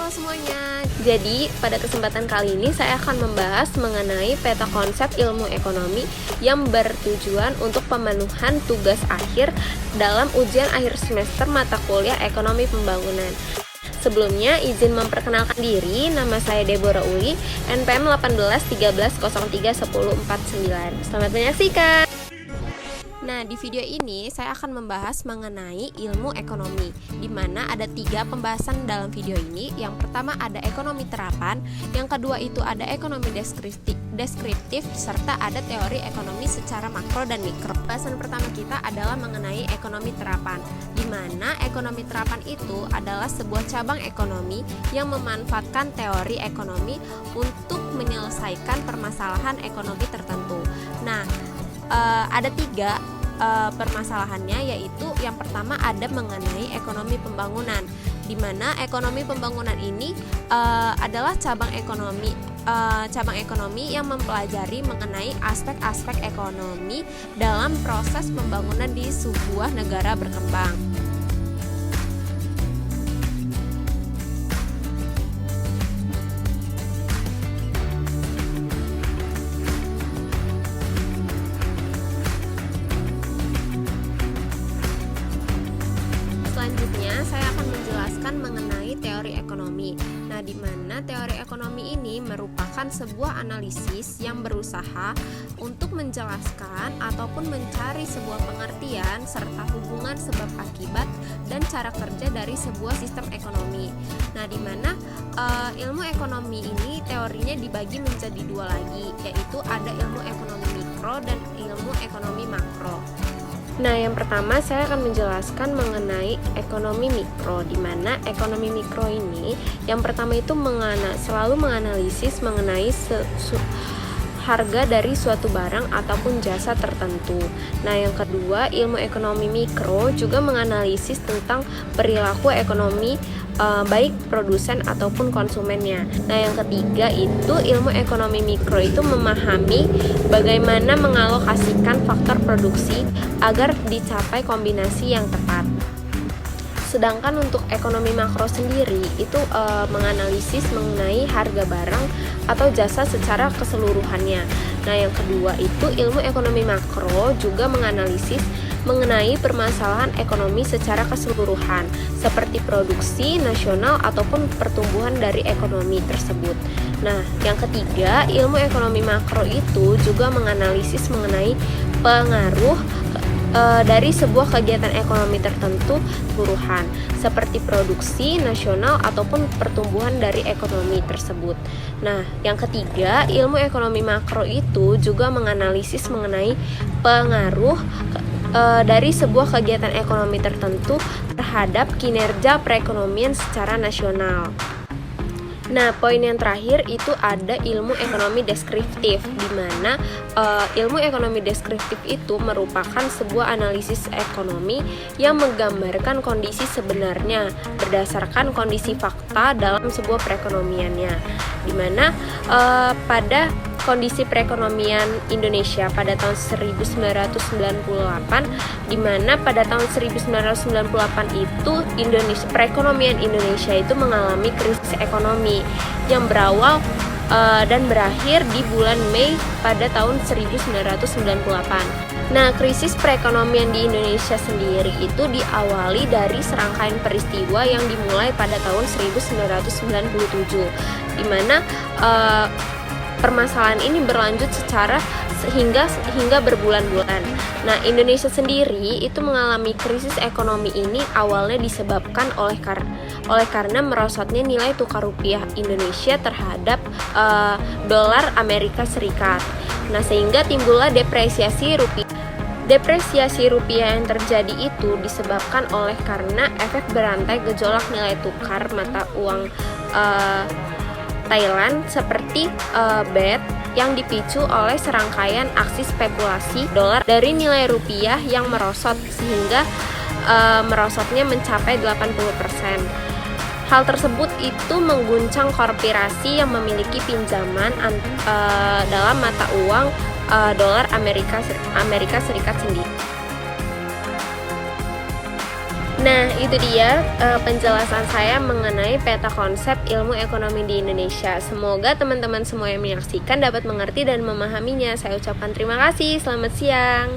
Halo semuanya. Jadi pada kesempatan kali ini saya akan membahas mengenai peta konsep ilmu ekonomi yang bertujuan untuk pemenuhan tugas akhir dalam ujian akhir semester mata kuliah Ekonomi Pembangunan. Sebelumnya izin memperkenalkan diri, nama saya Deborah Uli, NPM 1813031049. Selamat menyaksikan. Nah, di video ini saya akan membahas mengenai ilmu ekonomi, di mana ada 3 pembahasan dalam video ini. Yang pertama ada ekonomi terapan, yang kedua itu ada ekonomi deskriptif, serta ada teori ekonomi secara makro dan mikro. Pembahasan pertama kita adalah mengenai ekonomi terapan, di mana ekonomi terapan itu adalah sebuah cabang ekonomi yang memanfaatkan teori ekonomi untuk menyelesaikan permasalahan ekonomi tertentu. Nah, ada 3 permasalahannya, yaitu yang pertama ada mengenai ekonomi pembangunan, di mana ekonomi pembangunan ini adalah cabang ekonomi yang mempelajari mengenai aspek-aspek ekonomi dalam proses pembangunan di sebuah negara berkembang. Selanjutnya, saya akan menjelaskan mengenai teori ekonomi. Nah, di mana teori ekonomi ini merupakan sebuah analisis yang berusaha untuk menjelaskan ataupun mencari sebuah pengertian serta hubungan sebab akibat dan cara kerja dari sebuah sistem ekonomi. Nah, di mana ilmu ekonomi ini teorinya dibagi menjadi 2 lagi, yaitu ada ilmu ekonomi mikro dan ilmu ekonomi makro. Nah, yang pertama saya akan menjelaskan mengenai ekonomi mikro, di mana ekonomi mikro ini yang pertama itu selalu menganalisis mengenai harga dari suatu barang ataupun jasa tertentu. Nah, yang kedua, ilmu ekonomi mikro juga menganalisis tentang perilaku ekonomi baik produsen ataupun konsumennya. Nah, yang ketiga itu ilmu ekonomi mikro itu memahami bagaimana mengalokasikan faktor produksi agar dicapai kombinasi yang tepat. Sedangkan untuk ekonomi makro sendiri itu menganalisis mengenai harga barang atau jasa secara keseluruhannya. Nah, yang kedua itu ilmu ekonomi makro juga menganalisis mengenai permasalahan ekonomi secara keseluruhan, seperti produksi nasional ataupun pertumbuhan dari ekonomi tersebut. Nah, yang ketiga, ilmu ekonomi makro itu juga menganalisis mengenai pengaruh dari sebuah kegiatan ekonomi tertentu keseluruhan, seperti produksi nasional ataupun pertumbuhan dari ekonomi tersebut. Nah, yang ketiga, ilmu ekonomi makro itu juga menganalisis mengenai pengaruh dari sebuah kegiatan ekonomi tertentu terhadap kinerja perekonomian secara nasional. Nah, poin yang terakhir itu ada ilmu ekonomi deskriptif, di mana ilmu ekonomi deskriptif itu merupakan sebuah analisis ekonomi yang menggambarkan kondisi sebenarnya berdasarkan kondisi fakta dalam sebuah perekonomiannya, di mana pada kondisi perekonomian Indonesia pada tahun 1998, di mana pada tahun 1998 itu perekonomian Indonesia itu mengalami krisis ekonomi yang berawal dan berakhir di bulan Mei pada tahun 1998. Nah, krisis perekonomian di Indonesia sendiri itu diawali dari serangkaian peristiwa yang dimulai pada tahun 1997, di mana permasalahan ini berlanjut hingga berbulan-bulan. Nah, Indonesia sendiri itu mengalami krisis ekonomi ini awalnya disebabkan oleh karena merosotnya nilai tukar rupiah Indonesia terhadap dolar Amerika Serikat. Nah, sehingga timbullah depresiasi rupiah. Depresiasi rupiah yang terjadi itu disebabkan oleh karena efek berantai gejolak nilai tukar mata uang Thailand seperti BAT yang dipicu oleh serangkaian aksi spekulasi dolar dari nilai rupiah yang merosot sehingga merosotnya mencapai 80%. Hal tersebut itu mengguncang korporasi yang memiliki pinjaman dalam mata uang dolar Amerika Serikat sendiri. Nah, itu dia penjelasan saya mengenai peta konsep ilmu ekonomi di Indonesia. Semoga teman-teman semua yang menyaksikan dapat mengerti dan memahaminya. Saya ucapkan terima kasih. Selamat siang.